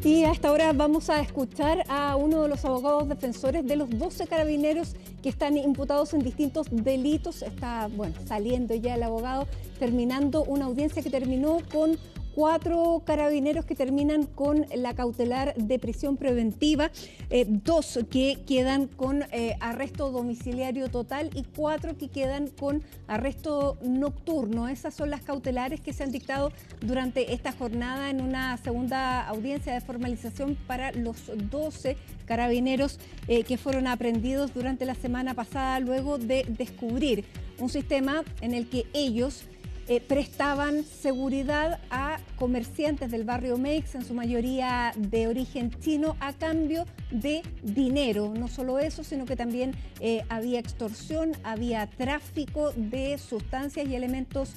Y a esta hora vamos a escuchar a uno de los abogados defensores de los 12 carabineros que están imputados en distintos delitos. Está, saliendo ya el abogado, terminando una audiencia que terminó con 4 carabineros que terminan con la cautelar de prisión preventiva, 2 que quedan con arresto domiciliario total y 4 que quedan con arresto nocturno. Esas son las cautelares que se han dictado durante esta jornada en una segunda audiencia de formalización para los 12 carabineros que fueron aprehendidos durante la semana pasada luego de descubrir un sistema en el que ellos prestaban seguridad a comerciantes del barrio Meix, en su mayoría de origen chino, a cambio de dinero. No solo eso, sino que también había extorsión, había tráfico de sustancias y elementos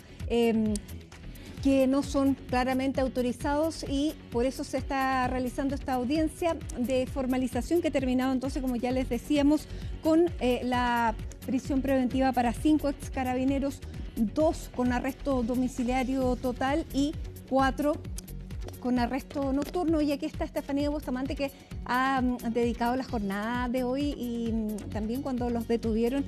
que no son claramente autorizados, y por eso se está realizando esta audiencia de formalización que ha terminado entonces, como ya les decíamos, con la prisión preventiva para 5 ex carabineros, 2 con arresto domiciliario total y 4 con arresto nocturno. Y aquí está Estefanía Bustamante, que ha dedicado la jornada de hoy y también cuando los detuvieron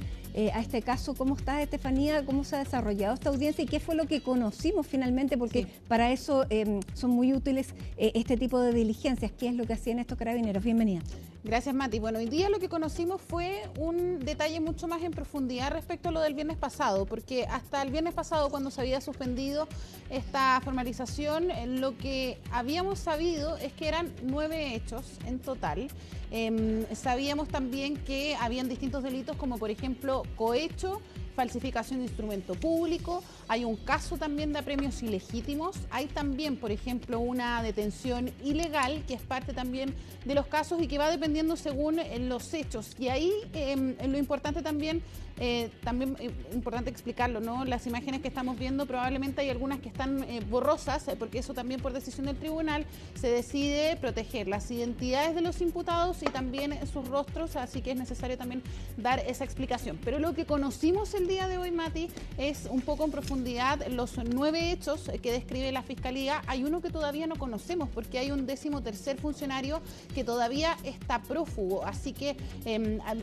a este caso. ¿Cómo está, Estefanía? ¿Cómo se ha desarrollado esta audiencia y qué fue lo que conocimos finalmente? Porque para eso son muy útiles este tipo de diligencias. ¿Qué es lo que hacían estos carabineros? Bienvenida. Gracias, Mati. Bueno, hoy día lo que conocimos fue un detalle mucho más en profundidad respecto a lo del viernes pasado, porque hasta el viernes pasado, cuando se había suspendido esta formalización, lo que habíamos sabido es que eran 9 hechos en total. Sabíamos también que habían distintos delitos, como por ejemplo cohecho, falsificación de instrumento público, hay un caso también de apremios ilegítimos, hay también, por ejemplo, una detención ilegal, que es parte también de los casos y que va dependiendo según los hechos. Y ahí lo importante también importante explicarlo, ¿no? Las imágenes que estamos viendo, probablemente hay algunas que están borrosas, porque eso también por decisión del tribunal se decide proteger las identidades de los imputados y también sus rostros, así que es necesario también dar esa explicación. Pero lo que conocimos el día de hoy, Mati, es un poco en profundidad los 9 hechos que describe la Fiscalía. Hay uno que todavía no conocemos porque hay un 13º funcionario que todavía está prófugo, así que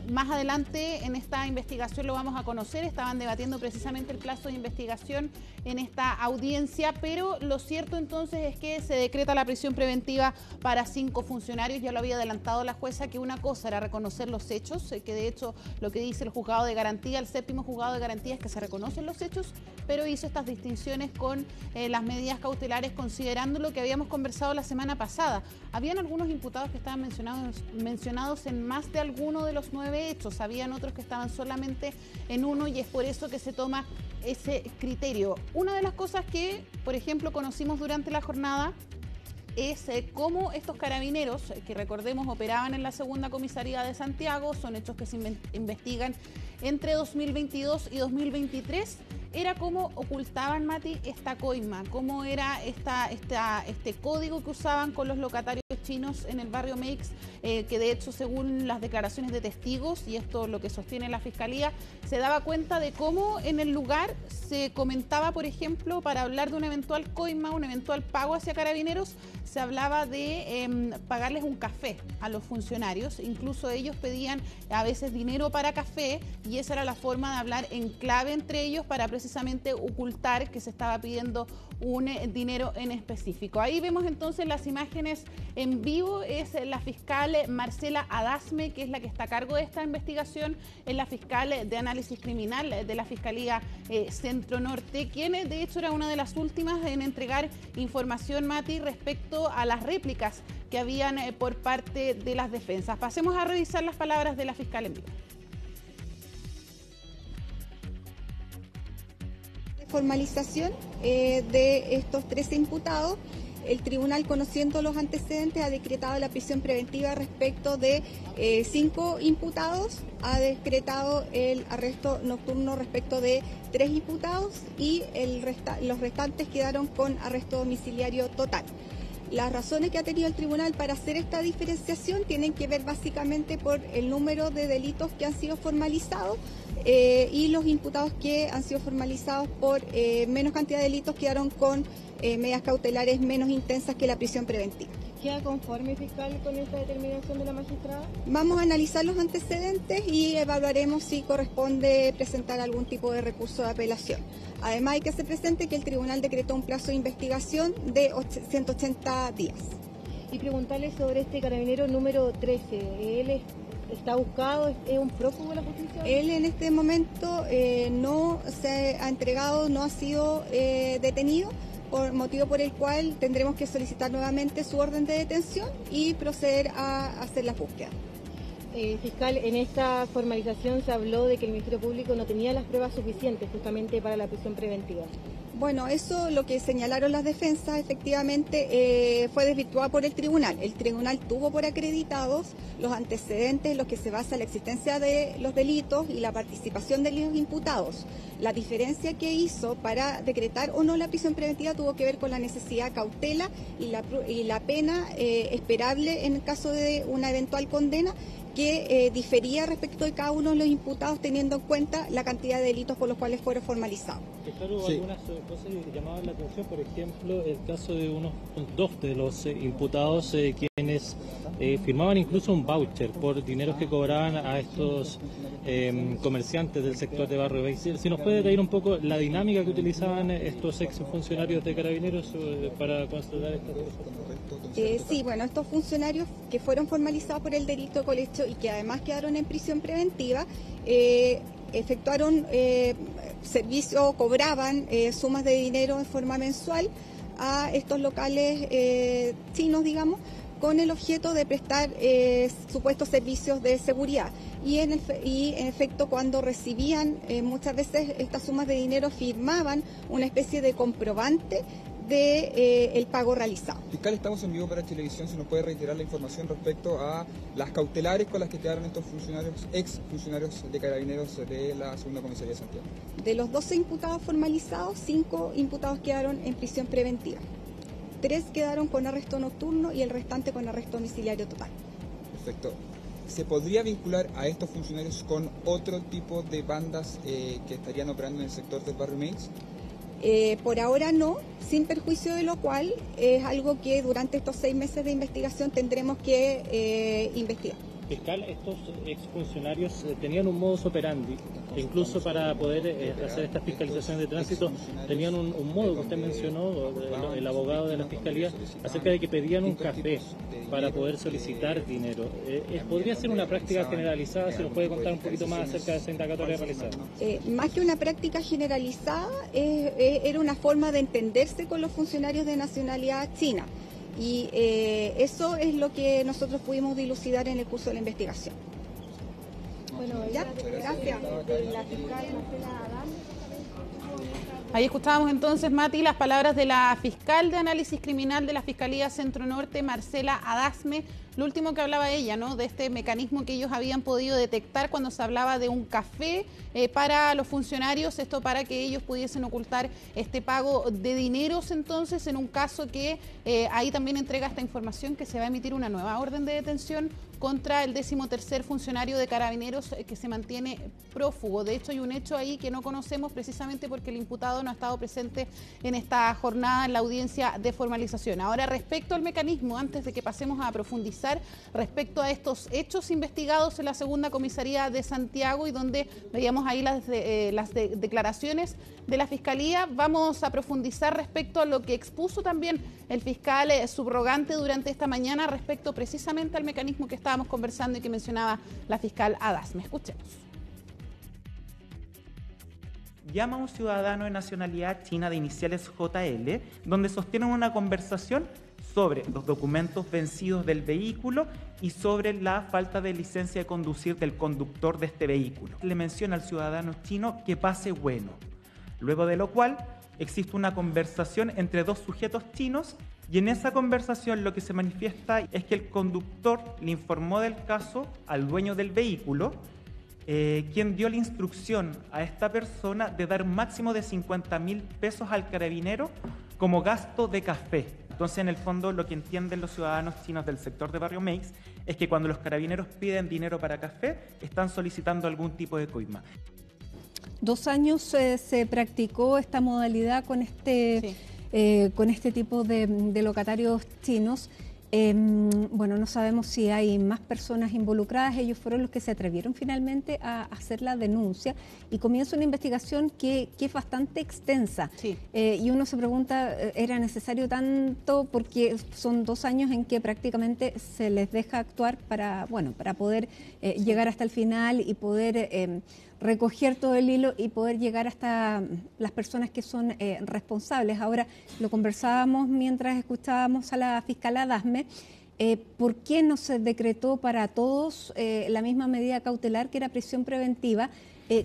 más adelante en esta investigación lo vamos a conocer. Estaban debatiendo precisamente el plazo de investigación en esta audiencia, pero lo cierto entonces es que se decreta la prisión preventiva para 5 funcionarios. Ya lo había adelantado la jueza, que una cosa era reconocer los hechos, que de hecho lo que dice el juzgado de garantía, el 7º juzgado de garantía, es que se reconocen los hechos, pero hizo estas distinciones con las medidas cautelares, considerando lo que habíamos conversado la semana pasada. Habían algunos imputados que estaban mencionados en más de alguno de los 9 hechos, habían otros que estaban solamente en uno, y es por eso que se toma ese criterio. Una de las cosas que, por ejemplo, conocimos durante la jornada es cómo estos carabineros, que recordemos operaban en la segunda comisaría de Santiago, son hechos que se investigan entre 2022 y 2023, era cómo ocultaban, Mati, esta coima, cómo era este código que usaban con los locatarios chinos en el barrio Meix, que de hecho, según las declaraciones de testigos, y esto es lo que sostiene la Fiscalía, se daba cuenta de cómo en el lugar se comentaba, por ejemplo, para hablar de una eventual coima, un eventual pago hacia carabineros, se hablaba de pagarles un café a los funcionarios. Incluso ellos pedían a veces dinero para café, y esa era la forma de hablar en clave entre ellos para precisamente ocultar que se estaba pidiendo un dinero en específico. Ahí vemos entonces las imágenes en vivo. Es la fiscal Marcela Adasme, que es la que está a cargo de esta investigación, es la fiscal de análisis criminal de la Fiscalía Centro Norte, quien de hecho era una de las últimas en entregar información, Mati, respecto a las réplicas que habían por parte de las defensas. Pasemos a revisar las palabras de la fiscal en vivo. Formalización de estos 13 imputados, el tribunal, conociendo los antecedentes, ha decretado la prisión preventiva respecto de 5 imputados, ha decretado el arresto nocturno respecto de 3 imputados y los restantes quedaron con arresto domiciliario total. Las razones que ha tenido el tribunal para hacer esta diferenciación tienen que ver básicamente por el número de delitos que han sido formalizados y los imputados que han sido formalizados por menos cantidad de delitos quedaron con medidas cautelares menos intensas que la prisión preventiva. ¿Queda conforme, fiscal, con esta determinación de la magistrada? Vamos a analizar los antecedentes y evaluaremos si corresponde presentar algún tipo de recurso de apelación. Además, hay que hacer presente que el tribunal decretó un plazo de investigación de 180 días. Y preguntarle sobre este carabinero número 13. ¿Él está buscado? ¿Es un prófugo de la justicia? Él en este momento no se ha entregado, no ha sido detenido, por motivo por el cual tendremos que solicitar nuevamente su orden de detención y proceder a hacer la búsqueda. Fiscal, en esta formalización se habló de que el Ministerio Público no tenía las pruebas suficientes justamente para la prisión preventiva. Bueno, eso lo que señalaron las defensas efectivamente fue desvirtuado por el tribunal. El tribunal tuvo por acreditados los antecedentes en los que se basa la existencia de los delitos y la participación de los imputados. La diferencia que hizo para decretar o no la prisión preventiva tuvo que ver con la necesidad de cautela y la pena esperable en el caso de una eventual condena, que difería respecto de cada uno de los imputados teniendo en cuenta la cantidad de delitos por los cuales fueron formalizados. Claro, hubo algunas cosas que llamaban la atención, por ejemplo, el caso de dos de los imputados quienes firmaban incluso un voucher por dineros que cobraban a estos comerciantes del sector de Barrio Meix. Si nos puede traer un poco la dinámica que utilizaban estos exfuncionarios de Carabineros para constatar estas cosas. Sí, bueno, estos funcionarios que fueron formalizados por el delito de cohecho y que además quedaron en prisión preventiva, efectuaron servicio, cobraban sumas de dinero en forma mensual a estos locales chinos, digamos, con el objeto de prestar supuestos servicios de seguridad. Y en efecto, cuando recibían muchas veces estas sumas de dinero, firmaban una especie de comprobante de el pago realizado. Fiscal, estamos en vivo para televisión, si nos puede reiterar la información respecto a las cautelares con las que quedaron estos funcionarios, ex funcionarios de Carabineros de la Segunda Comisaría de Santiago. De los 12 imputados formalizados, 5 imputados quedaron en prisión preventiva. 3 quedaron con arresto nocturno y el restante con arresto domiciliario total. Perfecto. ¿Se podría vincular a estos funcionarios con otro tipo de bandas que estarían operando en el sector del Barrio Meix? Por ahora no, sin perjuicio de lo cual es algo que durante estos 6 meses de investigación tendremos que investigar. Fiscal, estos exfuncionarios tenían un modus operandi, incluso para poder hacer estas fiscalizaciones de tránsito, tenían un modo que usted mencionó, el abogado de la Fiscalía, acerca de que pedían un café para poder solicitar dinero. ¿Podría ser una práctica generalizada? ¿Se nos puede contar un poquito más acerca de esa indagatoria realizada? Más que una práctica generalizada, era una forma de entenderse con los funcionarios de nacionalidad china. Y eso es lo que nosotros pudimos dilucidar en el curso de la investigación. Bueno, ¿ya? Gracias. Ahí escuchábamos entonces, Mati, las palabras de la fiscal de análisis criminal de la Fiscalía Centro Norte, Marcela Adasme. Lo último que hablaba ella, ¿no?, de este mecanismo que ellos habían podido detectar cuando se hablaba de un café para los funcionarios, esto para que ellos pudiesen ocultar este pago de dineros. Entonces, en un caso que ahí también entrega esta información, que se va a emitir una nueva orden de detención contra el 13º funcionario de Carabineros que se mantiene prófugo. De hecho, hay un hecho ahí que no conocemos precisamente porque el imputado no ha estado presente en esta jornada en la audiencia de formalización. Ahora, respecto al mecanismo, antes de que pasemos a profundizar respecto a estos hechos investigados en la Segunda Comisaría de Santiago y donde veíamos ahí las declaraciones de la Fiscalía, vamos a profundizar respecto a lo que expuso también el fiscal subrogante durante esta mañana respecto precisamente al mecanismo que estábamos conversando y que mencionaba la fiscal Adasme. Escuchemos. Llama a un ciudadano de nacionalidad china de iniciales JL, donde sostienen una conversación sobre los documentos vencidos del vehículo y sobre la falta de licencia de conducir del conductor de este vehículo. Le menciona al ciudadano chino que pase bueno, luego de lo cual existe una conversación entre dos sujetos chinos y en esa conversación lo que se manifiesta es que el conductor le informó del caso al dueño del vehículo, quien dio la instrucción a esta persona de dar un máximo de 50.000 pesos al carabinero como gasto de café. Entonces, en el fondo, lo que entienden los ciudadanos chinos del sector de Barrio Meix es que cuando los carabineros piden dinero para café, están solicitando algún tipo de coima. 2 años se practicó esta modalidad con este tipo de locatarios chinos. Bueno, no sabemos si hay más personas involucradas. Ellos fueron los que se atrevieron finalmente a hacer la denuncia y comienza una investigación que es bastante extensa. Sí. Y uno se pregunta, ¿era necesario tanto? Porque son 2 años en que prácticamente se les deja actuar para poder llegar hasta el final y poder recoger todo el hilo y poder llegar hasta las personas que son responsables. Ahora, lo conversábamos mientras escuchábamos a la fiscal Adasme. ¿Por qué no se decretó para todos la misma medida cautelar que era prisión preventiva?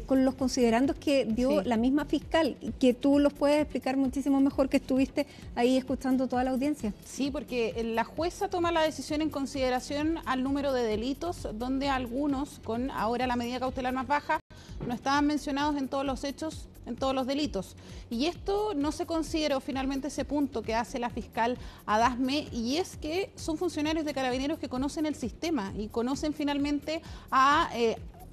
Con los considerandos que dio la misma fiscal, que tú los puedes explicar muchísimo mejor, que estuviste ahí escuchando toda la audiencia. Sí, porque la jueza toma la decisión en consideración al número de delitos, donde algunos, con ahora la medida cautelar más baja, no estaban mencionados en todos los hechos, en todos los delitos. Y esto no se consideró finalmente ese punto que hace la fiscal Adasme, y es que son funcionarios de Carabineros que conocen el sistema y conocen finalmente a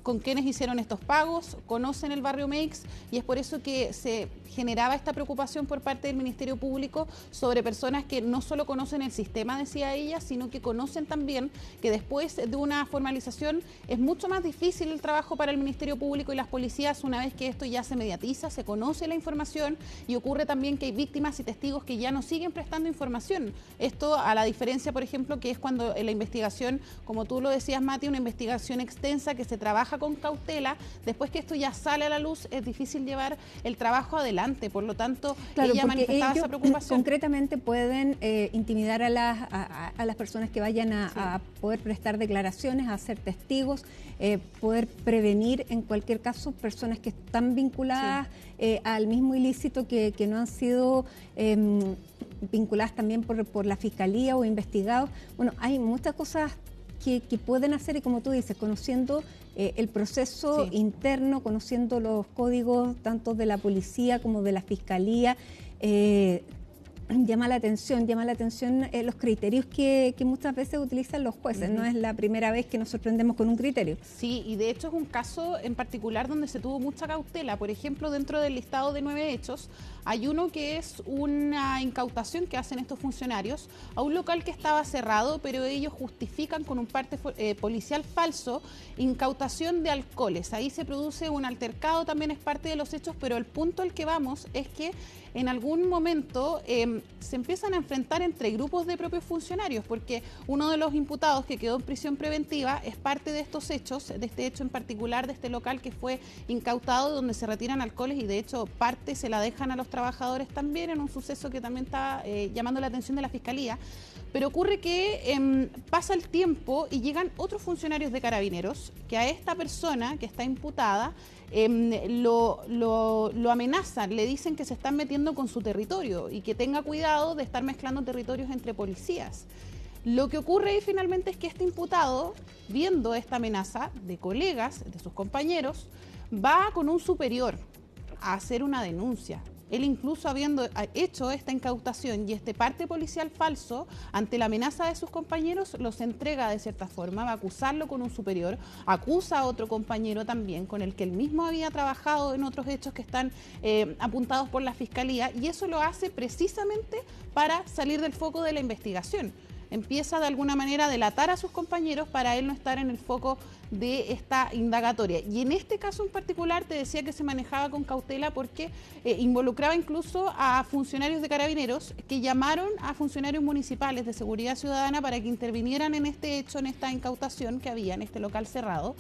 con quienes hicieron estos pagos, conocen el barrio Meix, y es por eso que se generaba esta preocupación por parte del Ministerio Público sobre personas que no solo conocen el sistema, decía ella, sino que conocen también que después de una formalización es mucho más difícil el trabajo para el Ministerio Público y las policías una vez que esto ya se mediatiza, se conoce la información, y ocurre también que hay víctimas y testigos que ya no siguen prestando información. Esto a la diferencia, por ejemplo, que es cuando la investigación, como tú lo decías, Mati, una investigación extensa que se trabaja con cautela, después que esto ya sale a la luz es difícil llevar el trabajo adelante, por lo tanto ella manifestaba esa preocupación. Concretamente pueden intimidar a las personas que vayan a poder prestar declaraciones, a ser testigos, poder prevenir en cualquier caso personas que están vinculadas al mismo ilícito que no han sido vinculadas también por la Fiscalía o investigados. Bueno, hay muchas cosas que pueden hacer, y como tú dices, conociendo el proceso interno, conociendo los códigos tanto de la policía como de la Fiscalía, llama la atención los criterios que muchas veces utilizan los jueces. No es la primera vez que nos sorprendemos con un criterio. Sí, y de hecho es un caso en particular donde se tuvo mucha cautela. Por ejemplo, dentro del listado de 9 hechos, hay uno que es una incautación que hacen estos funcionarios a un local que estaba cerrado, pero ellos justifican con un parte policial falso incautación de alcoholes. Ahí se produce un altercado, también es parte de los hechos, pero el punto al que vamos es que en algún momento se empiezan a enfrentar entre grupos de propios funcionarios, porque uno de los imputados que quedó en prisión preventiva es parte de estos hechos, de este hecho en particular, de este local que fue incautado, donde se retiran alcoholes, y de hecho parte se la dejan a los trabajadores también, en un suceso que también está llamando la atención de la Fiscalía. Pero ocurre que pasa el tiempo y llegan otros funcionarios de Carabineros que a esta persona que está imputada lo amenazan, le dicen que se están metiendo con su territorio y que tenga cuidado de estar mezclando territorios entre policías. Lo que ocurre ahí finalmente es que este imputado, viendo esta amenaza de colegas, de sus compañeros, va con un superior a hacer una denuncia. Él, incluso habiendo hecho esta incautación y este parte policial falso, ante la amenaza de sus compañeros, los entrega de cierta forma, va a acusarlo con un superior, acusa a otro compañero también con el que él mismo había trabajado en otros hechos que están apuntados por la Fiscalía, y eso lo hace precisamente para salir del foco de la investigación. Empieza de alguna manera a delatar a sus compañeros para él no estar en el foco de esta indagatoria. Y en este caso en particular te decía que se manejaba con cautela porque involucraba incluso a funcionarios de Carabineros que llamaron a funcionarios municipales de seguridad ciudadana para que intervinieran en este hecho, en esta incautación que había en este local cerrado.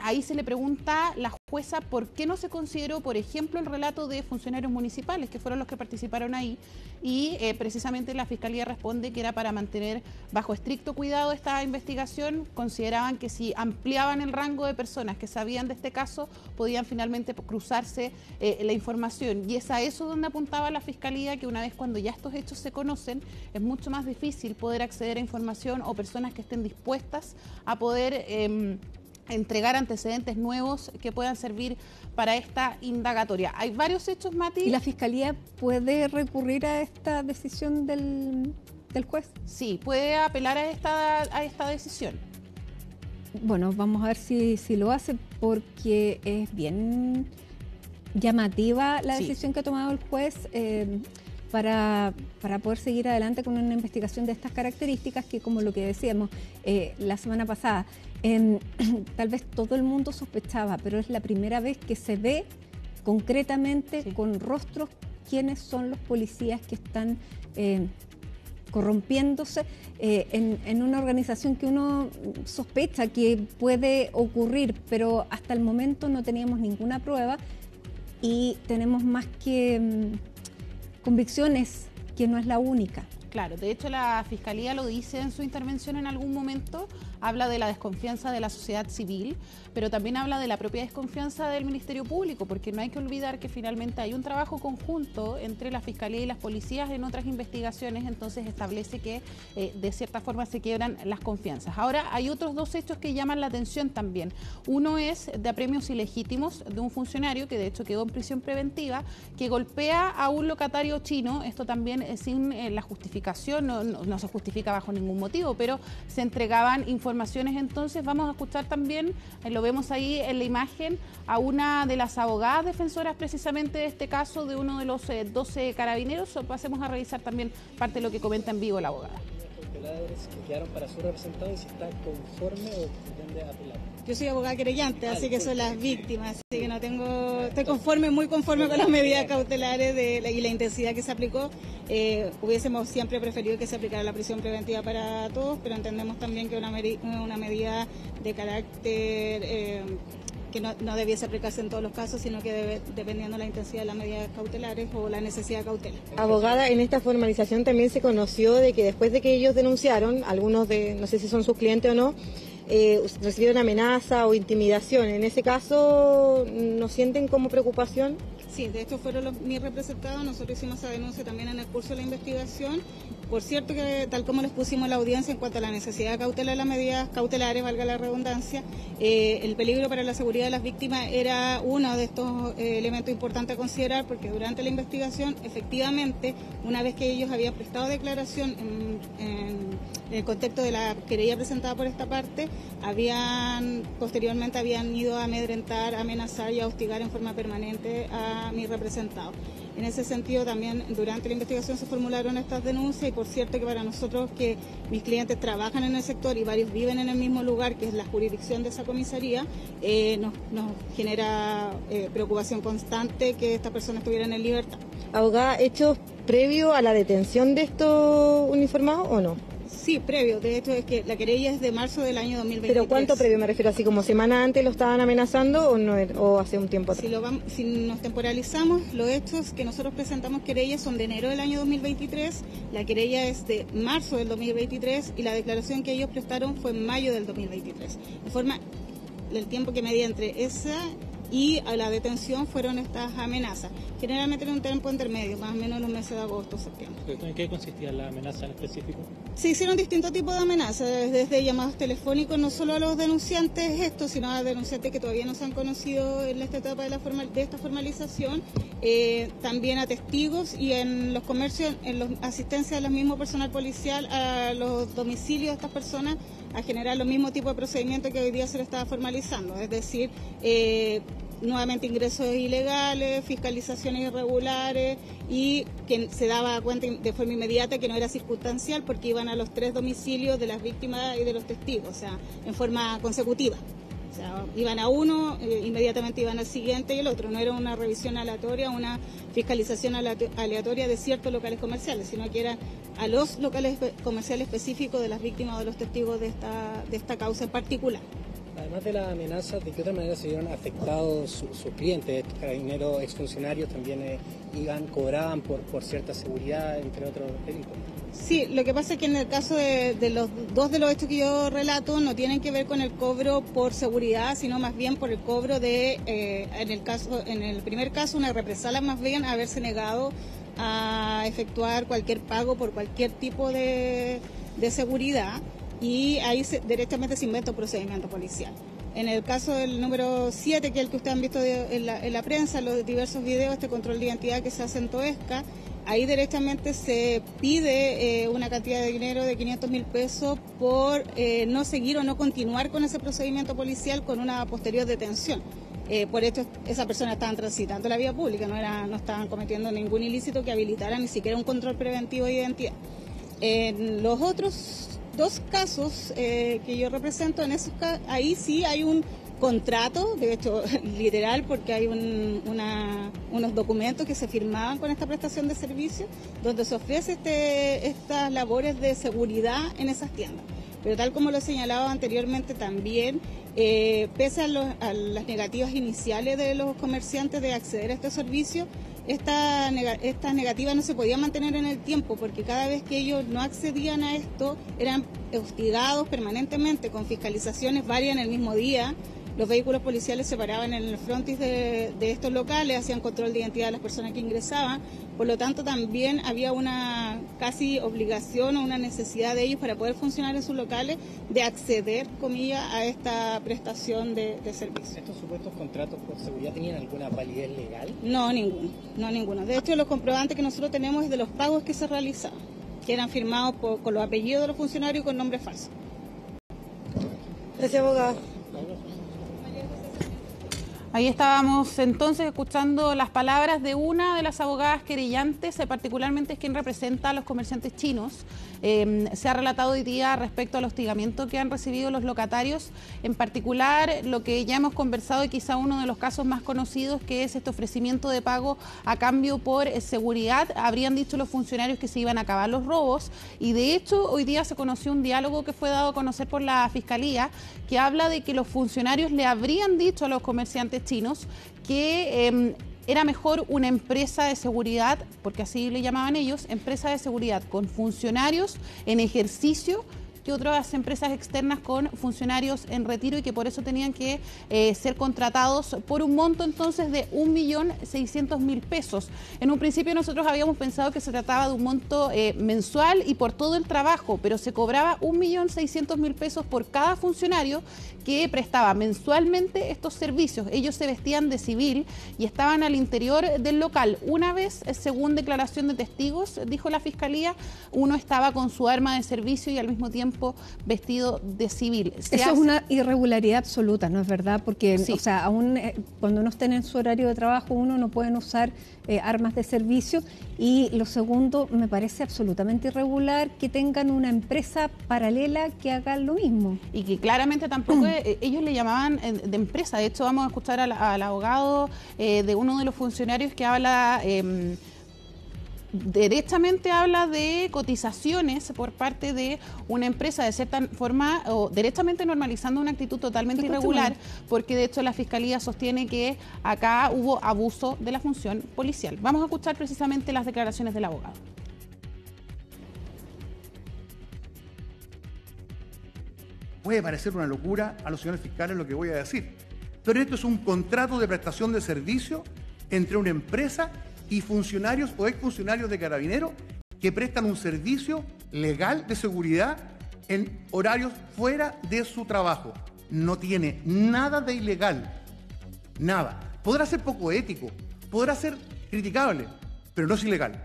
Ahí se le pregunta la jueza por qué no se consideró, por ejemplo, el relato de funcionarios municipales, que fueron los que participaron ahí, y precisamente la Fiscalía responde que era para mantener bajo estricto cuidado esta investigación. Consideraban que si ampliaban el rango de personas que sabían de este caso, podían finalmente cruzarse la información, y es a eso donde apuntaba la Fiscalía, que una vez cuando ya estos hechos se conocen, es mucho más difícil poder acceder a información o personas que estén dispuestas a poder entregar antecedentes nuevos que puedan servir para esta indagatoria. Hay varios hechos, Mati. ¿Y la Fiscalía puede recurrir a esta decisión del juez? Sí, puede apelar a esta decisión. Bueno, vamos a ver si lo hace, porque es bien llamativa la decisión que ha tomado el juez. para poder seguir adelante con una investigación de estas características que, como lo que decíamos la semana pasada, tal vez todo el mundo sospechaba, pero es la primera vez que se ve concretamente con rostros quiénes son los policías que están corrompiéndose en una organización que uno sospecha que puede ocurrir, pero hasta el momento no teníamos ninguna prueba y tenemos más que convicciones que no es la única. Claro, de hecho la Fiscalía lo dice en su intervención en algún momento, habla de la desconfianza de la sociedad civil, pero también habla de la propia desconfianza del Ministerio Público, porque no hay que olvidar que finalmente hay un trabajo conjunto entre la Fiscalía y las policías en otras investigaciones, entonces establece que de cierta forma se quiebran las confianzas. Ahora hay otros dos hechos que llaman la atención también. Uno es de apremios ilegítimos de un funcionario que de hecho quedó en prisión preventiva, que golpea a un locatario chino, esto también sin la justificación, no se justifica bajo ningún motivo, pero se entregaban informaciones. Entonces vamos a escuchar también, lo vemos ahí en la imagen, a una de las abogadas defensoras precisamente de este caso, de uno de los 12 carabineros. Pasemos a revisar también parte de lo que comenta en vivo la abogada. Que quedaron para su representado y si está conforme o pretende apelar. Yo soy abogada querellante, así que son las víctimas, así que no tengo, estoy conforme, muy conforme con las medidas cautelares y la intensidad que se aplicó. Hubiésemos siempre preferido que se aplicara la prisión preventiva para todos, pero entendemos también que una medida de carácter que no debiese aplicarse en todos los casos, sino que dependiendo de la intensidad de las medidas cautelares o la necesidad de cautela. Abogada, en esta formalización también se conoció de que después de que ellos denunciaron, algunos de, no sé si son sus clientes o no, recibieron amenaza o intimidación. En ese caso, ¿no sienten como preocupación? Sí, de hecho fueron mis representados, nosotros hicimos esa denuncia también en el curso de la investigación. Por cierto que tal como les pusimos en la audiencia en cuanto a la necesidad de cautela de las medidas cautelares, valga la redundancia, el peligro para la seguridad de las víctimas era uno de estos elementos importantes a considerar, porque durante la investigación, efectivamente, una vez que ellos habían prestado declaración en el contexto de la querella presentada por esta parte, posteriormente habían ido a amedrentar, a amenazar y a hostigar en forma permanente a mis representados. En ese sentido, también durante la investigación se formularon estas denuncias y por cierto que para nosotros que mis clientes trabajan en el sector y varios viven en el mismo lugar, que es la jurisdicción de esa comisaría, nos genera preocupación constante que estas personas estuvieran en libertad. Abogada, ¿hechos previo a la detención de estos uniformados o no? Sí, previo. De hecho, es que la querella es de marzo del año 2023. ¿Pero cuánto previo? Me refiero, así como semana antes lo estaban amenazando o hace un tiempo atrás. Si nos temporalizamos, los hechos que nosotros presentamos querellas son de enero del año 2023, la querella es de marzo del 2023 y la declaración que ellos prestaron fue en mayo del 2023. De forma, el tiempo que medía entre esa y a la detención fueron estas amenazas. Generalmente en un tiempo intermedio, más o menos en los meses de agosto, septiembre. ¿En qué consistía la amenaza en específico? Se hicieron distintos tipos de amenazas, desde llamados telefónicos, no solo a los denunciantes sino a denunciantes que todavía no se han conocido en esta etapa de esta formalización, también a testigos y en los comercios, en la asistencia de los mismos personal policial a los domicilios de estas personas, a generar los mismos tipos de procedimientos que hoy día se le estaba formalizando, es decir, nuevamente ingresos ilegales, fiscalizaciones irregulares y que se daba cuenta de forma inmediata que no era circunstancial porque iban a los 3 domicilios de las víctimas y de los testigos, o sea, en forma consecutiva. O sea, iban a uno, inmediatamente iban al siguiente y el otro. No era una revisión aleatoria, una fiscalización aleatoria de ciertos locales comerciales, sino que eran a los locales comerciales específicos de las víctimas o de los testigos de esta causa en particular. Además de las amenazas, ¿de qué otra manera se vieron afectados sus clientes? Estos carabineros exfuncionarios también cobraban por cierta seguridad, entre otros delitos. Sí, lo que pasa es que en el caso de los dos de los hechos que yo relato no tienen que ver con el cobro por seguridad, sino más bien por el cobro en el primer caso, una represalia más bien haberse negado a efectuar cualquier pago por cualquier tipo de seguridad. Y ahí directamente se inventa un procedimiento policial. En el caso del número 7, que es el que ustedes han visto en la prensa, en los diversos videos, este control de identidad que se hace en Toesca, ahí directamente se pide una cantidad de dinero de 500.000 pesos por no seguir o no continuar con ese procedimiento policial con una posterior detención. por esto esas personas estaban transitando la vía pública, no estaban cometiendo ningún ilícito que habilitara ni siquiera un control preventivo de identidad. En los otros 2 casos que yo represento, ahí sí hay un contrato, de hecho literal, porque hay unos documentos que se firmaban con esta prestación de servicio, donde se ofrece estas labores de seguridad en esas tiendas. Pero tal como lo señalaba anteriormente también, pese a las negativas iniciales de los comerciantes de acceder a este servicio, estas negativas no se podían mantener en el tiempo, porque cada vez que ellos no accedían a esto, eran hostigados permanentemente con fiscalizaciones varias en el mismo día. Los vehículos policiales se paraban en el frontis de estos locales, hacían control de identidad de las personas que ingresaban. Por lo tanto, también había una casi obligación o una necesidad de ellos para poder funcionar en sus locales de acceder, comillas, a esta prestación de servicio. ¿Estos supuestos contratos por seguridad tenían alguna validez legal? No, ninguno. De hecho, los comprobantes que nosotros tenemos es de los pagos que se realizaban, que eran firmados con los apellidos de los funcionarios y con nombres falsos. Gracias, abogada. Ahí estábamos entonces escuchando las palabras de una de las abogadas querellantes, particularmente es quien representa a los comerciantes chinos. Se ha relatado hoy día respecto al hostigamiento que han recibido los locatarios, en particular lo que ya hemos conversado y quizá uno de los casos más conocidos, que es este ofrecimiento de pago a cambio por seguridad. Habrían dicho los funcionarios que se iban a acabar los robos y de hecho hoy día se conoció un diálogo que fue dado a conocer por la Fiscalía que habla de que los funcionarios le habrían dicho a los comerciantes chinos que era mejor una empresa de seguridad, porque así le llamaban ellos, empresa de seguridad con funcionarios en ejercicio, que otras empresas externas con funcionarios en retiro y que por eso tenían que ser contratados por un monto entonces de 1.600.000 pesos. En un principio nosotros habíamos pensado que se trataba de un monto mensual y por todo el trabajo, pero se cobraba 1.600.000 pesos por cada funcionario que prestaba mensualmente estos servicios. Ellos se vestían de civil y estaban al interior del local. Una vez, según declaración de testigos, dijo la Fiscalía, uno estaba con su arma de servicio y al mismo tiempo vestido de civil. Eso es una irregularidad absoluta, ¿no es verdad? Porque, sí, o sea, aún cuando uno está en su horario de trabajo, uno no puede usar armas de servicio. Y lo segundo, me parece absolutamente irregular que tengan una empresa paralela que haga lo mismo. Y que claramente tampoco ellos le llamaban de empresa. De hecho, vamos a escuchar al abogado de uno de los funcionarios que habla... derechamente habla de cotizaciones por parte de una empresa, de cierta forma, o derechamente normalizando una actitud totalmente irregular, porque de hecho la Fiscalía sostiene que acá hubo abuso de la función policial. Vamos a escuchar precisamente las declaraciones del abogado. Puede parecer una locura a los señores fiscales lo que voy a decir, pero esto es un contrato de prestación de servicio entre una empresa y funcionarios o exfuncionarios de Carabineros que prestan un servicio legal de seguridad en horarios fuera de su trabajo. No tiene nada de ilegal, nada. Podrá ser poco ético, podrá ser criticable, pero no es ilegal.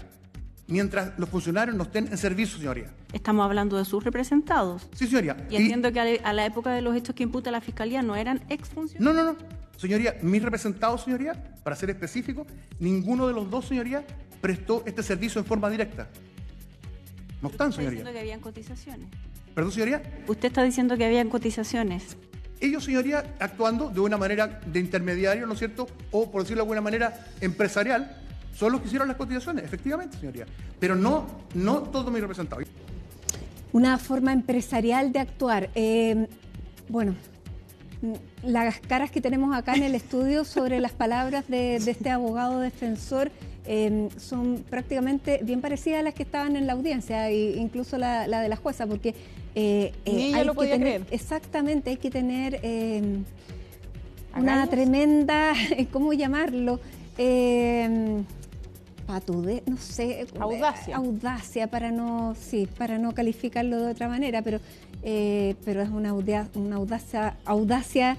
Mientras los funcionarios no estén en servicio, señoría. Estamos hablando de sus representados. Sí, señoría. Y entiendo que a la época de los hechos que imputa la Fiscalía no eran exfuncionarios. No. Señoría, mis representados, señoría, para ser específico, ninguno de los dos, señoría, prestó este servicio en forma directa. No están, señoría. Usted está diciendo que habían cotizaciones. ¿Perdón, señoría? Usted está diciendo que habían cotizaciones. Ellos, señoría, actuando de una manera de intermediario, ¿no es cierto? O, por decirlo de alguna manera, empresarial, son los que hicieron las cotizaciones, efectivamente, señoría. Pero no todos mis representados. Una forma empresarial de actuar. Bueno, las caras que tenemos acá en el estudio sobre las palabras de este abogado defensor son prácticamente bien parecidas a las que estaban en la audiencia, e incluso la de la jueza, porque ni ella lo podía creer. Exactamente, hay que tener una tremenda, ¿cómo llamarlo? No sé, audacia para no calificarlo de otra manera, pero es una audacia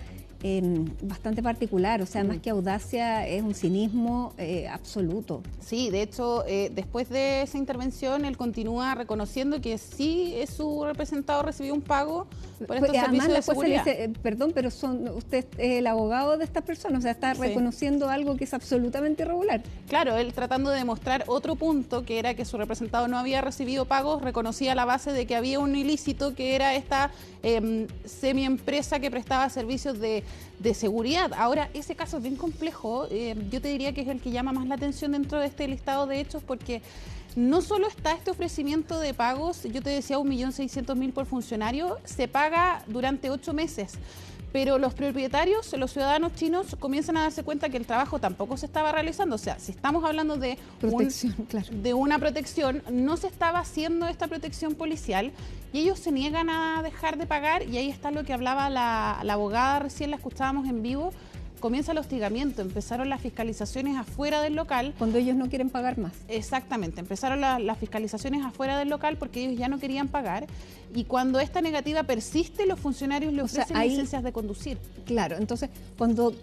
bastante particular, o sea, más que audacia, es un cinismo absoluto. Sí, de hecho, después de esa intervención, él continúa reconociendo que sí, su representado recibió un pago por estos servicios de seguridad. Le dice, perdón, pero usted es el abogado de estas personas, o sea, está reconociendo algo que es absolutamente irregular. Claro, él tratando de demostrar otro punto, que era que su representado no había recibido pagos, reconocía la base de que había un ilícito, que era esta semi-empresa que prestaba servicios de seguridad. Ahora, ese caso es bien complejo, yo te diría que es el que llama más la atención dentro de este listado de hechos, porque no solo está este ofrecimiento de pagos, yo te decía 1.600.000 por funcionario, se paga durante 8 meses. Pero los propietarios, los ciudadanos chinos, comienzan a darse cuenta que el trabajo tampoco se estaba realizando. O sea, si estamos hablando de de una protección, no se estaba haciendo esta protección policial y ellos se niegan a dejar de pagar, y ahí está lo que hablaba la abogada, recién la escuchábamos en vivo. Comienza el hostigamiento, empezaron las fiscalizaciones afuera del local. Cuando ellos no quieren pagar más. Exactamente, empezaron las fiscalizaciones afuera del local porque ellos ya no querían pagar, y cuando esta negativa persiste, los funcionarios le ofrecen licencias de conducir. Claro, entonces cuando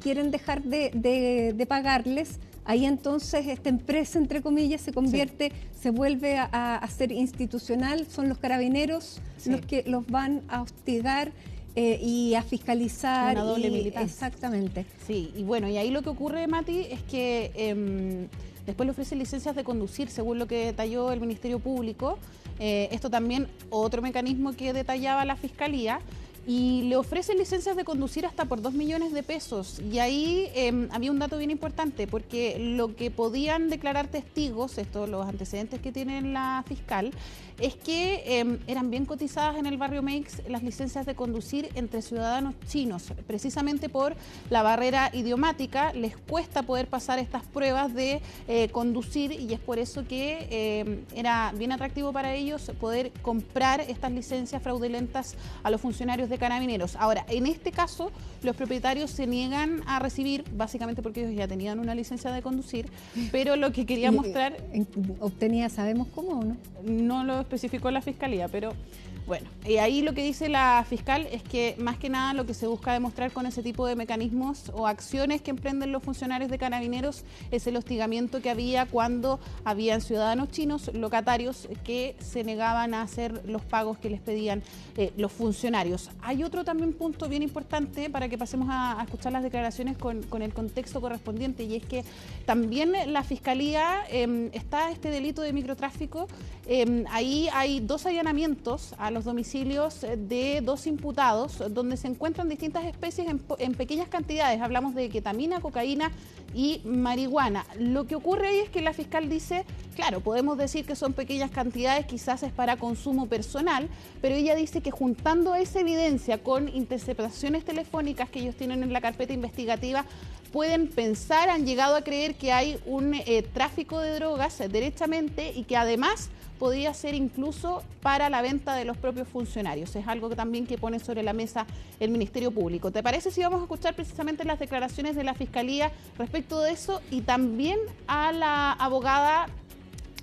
quieren dejar de pagarles, ahí entonces esta empresa, entre comillas, se convierte, se vuelve a ser institucional, son los carabineros los que los van a hostigar y a fiscalizar. Una doble militancia. Exactamente. Sí, y bueno, y ahí lo que ocurre, Mati, es que después le ofrecen licencias de conducir, según lo que detalló el Ministerio Público. Esto también, otro mecanismo que detallaba la Fiscalía, y le ofrecen licencias de conducir hasta por 2 millones de pesos. Y ahí había un dato bien importante, porque lo que podían declarar testigos, los antecedentes que tiene la fiscal, es que eran bien cotizadas en el barrio Meix las licencias de conducir entre ciudadanos chinos, precisamente por la barrera idiomática. Les cuesta poder pasar estas pruebas de conducir, y es por eso que era bien atractivo para ellos poder comprar estas licencias fraudulentas a los funcionarios de Carabineros. Ahora, en este caso, los propietarios se niegan a recibir, básicamente porque ellos ya tenían una licencia de conducir, pero lo que quería mostrar... ¿Obtenía, sabemos cómo o no? No lo especificó la Fiscalía, pero bueno, y ahí lo que dice la fiscal es que más que nada lo que se busca demostrar con ese tipo de mecanismos o acciones que emprenden los funcionarios de Carabineros es el hostigamiento que había cuando habían ciudadanos chinos, locatarios, que se negaban a hacer los pagos que les pedían los funcionarios. Hay otro también punto bien importante para que pasemos a escuchar las declaraciones con el contexto correspondiente, y es que también la Fiscalía está este delito de microtráfico. Ahí hay 2 allanamientos a los domicilios de 2 imputados, donde se encuentran distintas especies en pequeñas cantidades. Hablamos de ketamina, cocaína y marihuana. Lo que ocurre ahí es que la fiscal dice, claro, podemos decir que son pequeñas cantidades, quizás es para consumo personal, pero ella dice que juntando esa evidencia con interceptaciones telefónicas que ellos tienen en la carpeta investigativa, pueden pensar, han llegado a creer que hay un tráfico de drogas derechamente, y que además podría ser incluso para la venta de los propios funcionarios. Es algo que también que pone sobre la mesa el Ministerio Público. ¿Te parece si vamos a escuchar precisamente las declaraciones de la Fiscalía respecto de eso, y también a la abogada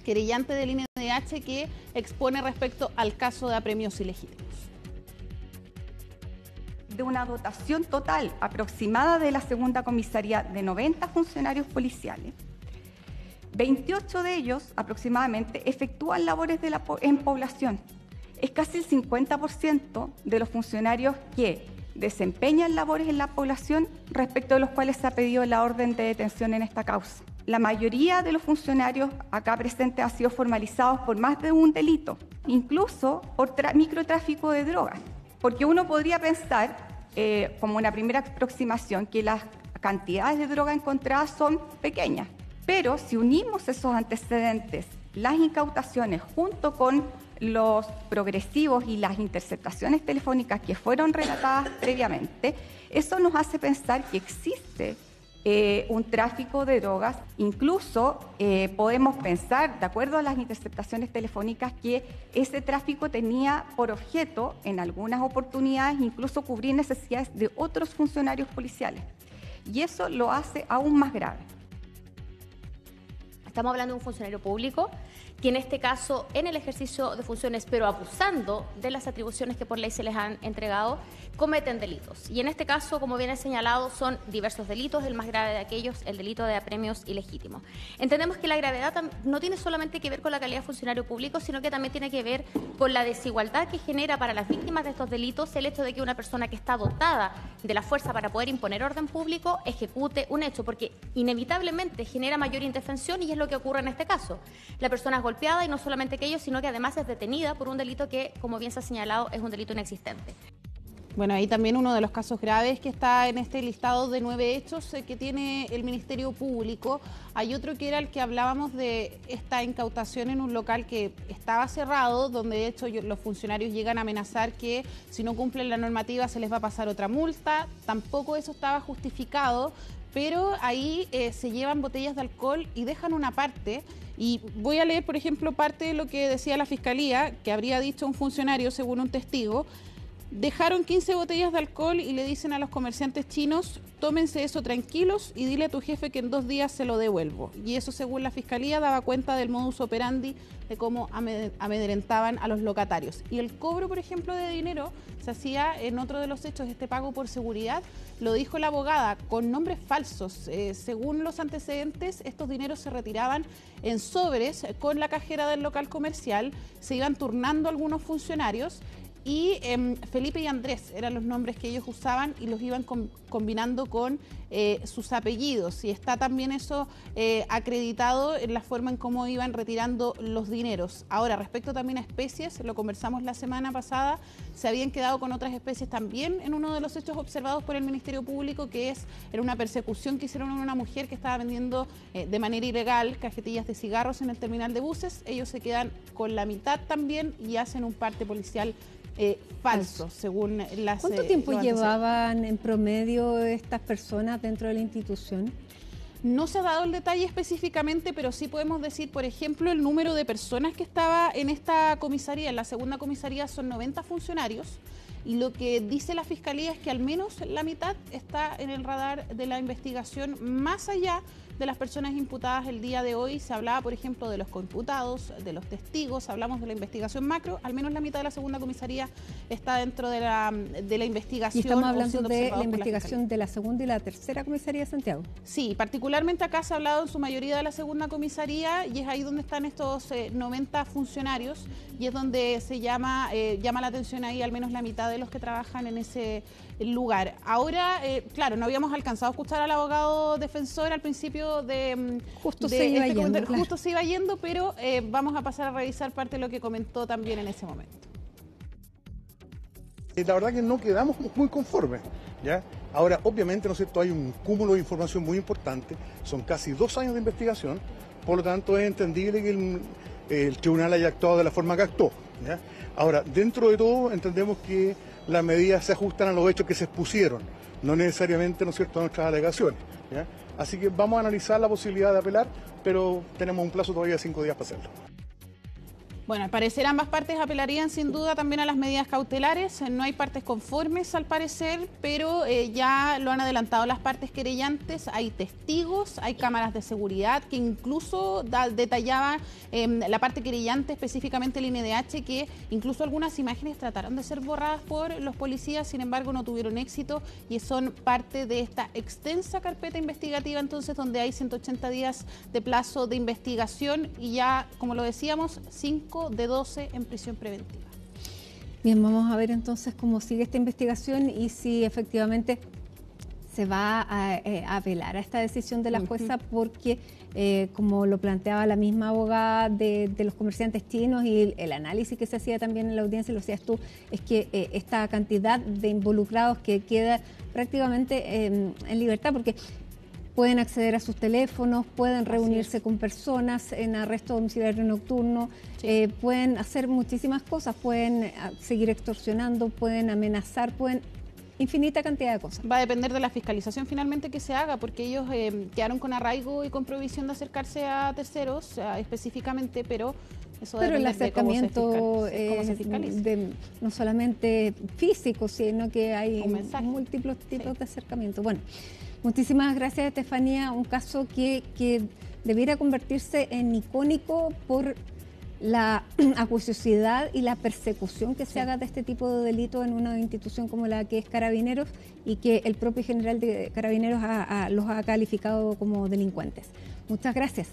querellante del INDH que expone respecto al caso de apremios ilegítimos? De una dotación total aproximada de la segunda comisaría de 90 funcionarios policiales, 28 de ellos aproximadamente efectúan labores en población. Es casi el 50% de los funcionarios que desempeñan labores en la población respecto de los cuales se ha pedido la orden de detención en esta causa. La mayoría de los funcionarios acá presentes han sido formalizados por más de un delito, incluso por microtráfico de drogas, porque uno podría pensar, como una primera aproximación, que las cantidades de droga encontradas son pequeñas. Pero si unimos esos antecedentes, las incautaciones, junto con los progresivos y las interceptaciones telefónicas que fueron relatadas previamente, eso nos hace pensar que existe un tráfico de drogas. Incluso podemos pensar, de acuerdo a las interceptaciones telefónicas, que ese tráfico tenía por objeto, en algunas oportunidades, incluso cubrir necesidades de otros funcionarios policiales. Y eso lo hace aún más grave. Estamos hablando de un funcionario público que en este caso, en el ejercicio de funciones, pero abusando de las atribuciones que por ley se les han entregado, cometen delitos. Y en este caso, como bien he señalado, son diversos delitos, el más grave de aquellos, el delito de apremios ilegítimos. Entendemos que la gravedad no tiene solamente que ver con la calidad de funcionario público, sino que también tiene que ver con la desigualdad que genera para las víctimas de estos delitos el hecho de que una persona que está dotada de la fuerza para poder imponer orden público ejecute un hecho, porque inevitablemente genera mayor indefensión y es lo que ocurre en este caso. La persona es golpeada y no solamente aquello, sino que además es detenida por un delito que, como bien se ha señalado, es un delito inexistente. Bueno, ahí también uno de los casos graves que está en este listado de 9 hechos que tiene el Ministerio Público. Hay otro que era el que hablábamos de esta incautación en un local que estaba cerrado, donde de hecho los funcionarios llegan a amenazar que si no cumplen la normativa se les va a pasar otra multa. Tampoco eso estaba justificado, pero ahí se llevan botellas de alcohol y dejan una parte. Y voy a leer, por ejemplo, parte de lo que decía la Fiscalía, que habría dicho un funcionario, según un testigo. Dejaron 15 botellas de alcohol y le dicen a los comerciantes chinos, tómense eso tranquilos y dile a tu jefe que en 2 días se lo devuelvo. Y eso, según la Fiscalía, daba cuenta del modus operandi de cómo amedrentaban a los locatarios. Y el cobro, por ejemplo, de dinero se hacía en otro de los hechos, este pago por seguridad, lo dijo la abogada, con nombres falsos. Según los antecedentes, estos dineros se retiraban en sobres con la cajera del local comercial, se iban turnando algunos funcionarios, y Felipe y Andrés eran los nombres que ellos usaban y los iban combinando con sus apellidos. Y está también eso acreditado en la forma en cómo iban retirando los dineros. Ahora, respecto también a especies, lo conversamos la semana pasada, se habían quedado con otras especies también en uno de los hechos observados por el Ministerio Público, que es en una persecución que hicieron a una mujer que estaba vendiendo de manera ilegal cajetillas de cigarros en el terminal de buses. Ellos se quedan con la mitad también y hacen un parte policial falso, según las... ¿Cuánto tiempo llevaban en promedio estas personas dentro de la institución? No se ha dado el detalle específicamente, pero sí podemos decir, por ejemplo, el número de personas que estaba en esta comisaría, en la segunda comisaría son 90 funcionarios, y lo que dice la Fiscalía es que al menos la mitad está en el radar de la investigación, más allá de las personas imputadas el día de hoy. Se hablaba, por ejemplo, de los coimputados, de los testigos, hablamos de la investigación macro, al menos la mitad de la segunda comisaría está dentro de la investigación. Y estamos hablando de la investigación de la segunda y la tercera comisaría de Santiago. Sí, particularmente acá se ha hablado en su mayoría de la segunda comisaría y es ahí donde están estos 90 funcionarios y es donde se llama la atención ahí al menos la mitad de los que trabajan en ese lugar. Ahora, claro, no habíamos alcanzado a escuchar al abogado defensor al principio justo se iba yendo, pero vamos a pasar a revisar parte de lo que comentó también en ese momento. La verdad que no quedamos muy conformes, ¿ya? Ahora, obviamente, ¿no es cierto?, hay un cúmulo de información muy importante, son casi 2 años de investigación, por lo tanto es entendible que el tribunal haya actuado de la forma que actuó, ¿ya? Ahora, dentro de todo, entendemos que las medidas se ajustan a los hechos que se expusieron, no necesariamente, ¿no es cierto?, a nuestras alegaciones, ¿ya? Así que vamos a analizar la posibilidad de apelar, pero tenemos un plazo todavía de 5 días para hacerlo. Bueno, al parecer ambas partes apelarían sin duda también a las medidas cautelares. No hay partes conformes al parecer, pero ya lo han adelantado las partes querellantes. Hay testigos, hay cámaras de seguridad que incluso detallaba la parte querellante, específicamente el INDH, que incluso algunas imágenes trataron de ser borradas por los policías, sin embargo no tuvieron éxito y son parte de esta extensa carpeta investigativa, entonces, donde hay 180 días de plazo de investigación y ya, como lo decíamos, 5 de 12 en prisión preventiva. Bien, vamos a ver entonces cómo sigue esta investigación y si efectivamente se va a apelar a esta decisión de la jueza, porque como lo planteaba la misma abogada de los comerciantes chinos y el análisis que se hacía también en la audiencia, lo hacías tú, es que esta cantidad de involucrados que queda prácticamente en libertad, porque pueden acceder a sus teléfonos, pueden reunirse con personas en arresto domiciliario nocturno, pueden hacer muchísimas cosas, pueden seguir extorsionando, pueden amenazar, pueden infinita cantidad de cosas. Va a depender de la fiscalización finalmente que se haga, porque ellos quedaron con arraigo y con prohibición de acercarse a terceros específicamente, pero eso pero el acercamiento no solamente físico, sino que hay múltiples tipos de acercamiento. Bueno, muchísimas gracias, Estefanía. Un caso que debiera convertirse en icónico por la acuciosidad y la persecución que se haga de este tipo de delitos en una institución como la que es Carabineros, y que el propio general de Carabineros los ha calificado como delincuentes. Muchas gracias.